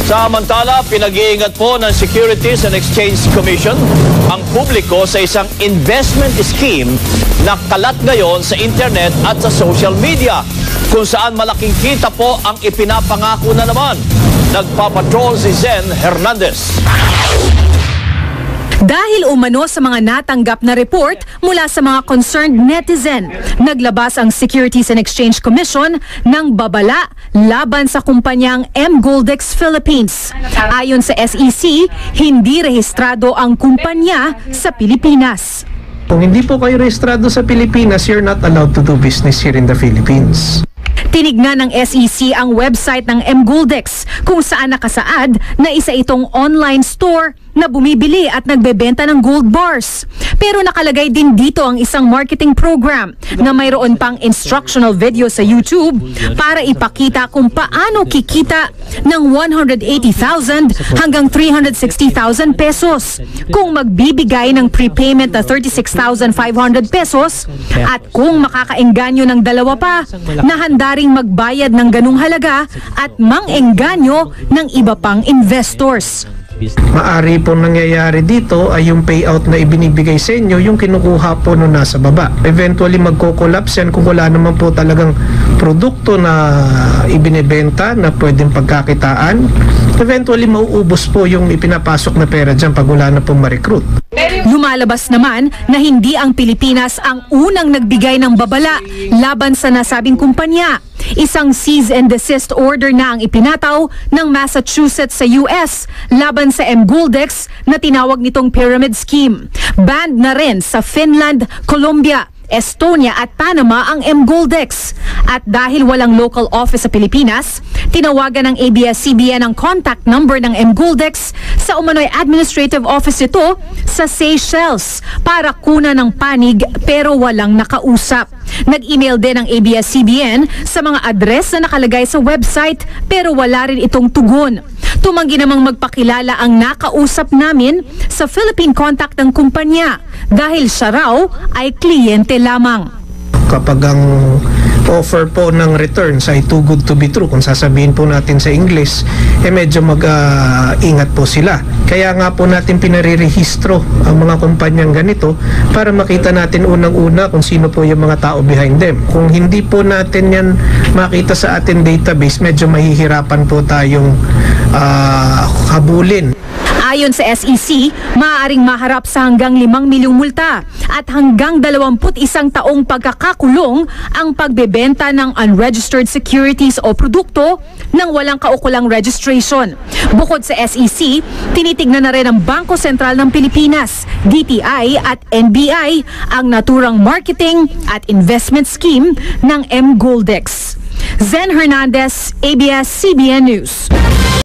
Samantala, pinag-iingat po ng Securities and Exchange Commission ang publiko sa isang investment scheme na kalat ngayon sa internet at sa social media, kung saan malaking kita po ang ipinapangako na naman. Nagpapatrol si Zen Hernandez. Dahil umano sa mga natanggap na report mula sa mga concerned netizen, naglabas ang Securities and Exchange Commission ng babala laban sa kumpanyang M-Goldex Philippines. Ayon sa SEC, hindi rehistrado ang kumpanya sa Pilipinas. Kung hindi po kayo rehistrado sa Pilipinas, you're not allowed to do business here in the Philippines. Tinignan ng SEC ang website ng M-Goldex kung saan nakasaad na isa itong online store na bumibili at nagbebenta ng gold bars. Pero nakalagay din dito ang isang marketing program na mayroon pang instructional video sa YouTube para ipakita kung paano kikita ng 180,000 hanggang 360,000 pesos kung magbibigay ng prepayment na 36,500 pesos at kung makakaengganyo ng dalawa pa na handa ring magbayad ng ganung halaga at mang-engganyo ng iba pang investors. Maari po nangyayari dito ay yung payout na ibinibigay sa inyo, yung kinukuha po nung nasa baba. Eventually magko-collapse yan kung wala naman po talagang produkto na ibinebenta na pwedeng pagkakitaan. Eventually mauubos po yung ipinapasok na pera dyan pag wala na pong ma-recruit. Lumalabas naman na hindi ang Pilipinas ang unang nagbigay ng babala laban sa nasabing kumpanya. Isang cease and desist order na ang ipinataw ng Massachusetts sa US laban sa M-Goldex na tinawag nitong pyramid scheme. Banned na rin sa Finland, Colombia, Estonia at Panama ang M-Goldex. At dahil walang local office sa Pilipinas, tinawagan ng ABS-CBN ang contact number ng M-Goldex sa umano'y administrative office ito sa Seychelles para kunan ng panig pero walang nakausap. Nag-email din ang ABS-CBN sa mga address na nakalagay sa website pero wala rin itong tugon. Tumanggi namang magpakilala ang nakausap namin sa Philippine contact ng kumpanya dahil siya raw ay kliyente lamang. Kapag ang offer po ng returns ay too good to be true, kung sasabihin po natin sa English, medyo mag-ingat po sila. Kaya nga po natin pinarerehistro ang mga kumpanyang ganito para makita natin unang-una kung sino po yung mga tao behind them. Kung hindi po natin yan makita sa ating database, medyo mahihirapan po tayong habulin. Ayon sa SEC, maaaring maharap sa hanggang 5 milyong multa at hanggang 21 taong pagkakakulong ang pagbebenta ng unregistered securities o produkto ng walang kaukulang registration. Bukod sa SEC, tinitignan na rin ng Bangko Sentral ng Pilipinas, DTI at NBI ang naturang marketing at investment scheme ng M-Goldex. Zen Hernandez, ABS-CBN News.